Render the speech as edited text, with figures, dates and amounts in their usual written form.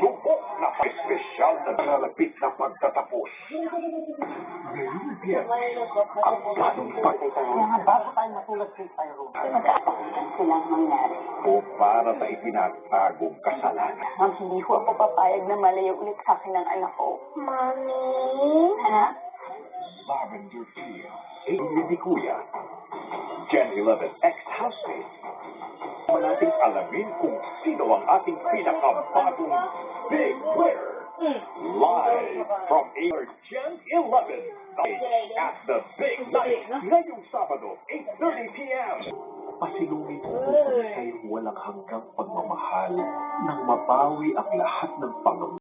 subok na espesyal na nalapit na pagtatapos. Ngayon, ang planong Kaya nga bago tayo matulad kay Tyrone, magkakapagod silang mangyari. o para sa itinatagong kasalanan. Ma'am, hindi ko ako papayag na malayo ulit sa akin ng anak ko. Mami? Anak? Lavender Fields, Amy Di Kuya, Gen 11 ex-housemate. Nating alamin kung sino ang ating pinakabagong big winner. Live from our Gen 11 stage at the Big Night ngayong Sabado, 8:30 p.m. Pasilungin mo ay walang hanggang pagmamahal nang mabawi ang lahat ng pangamba.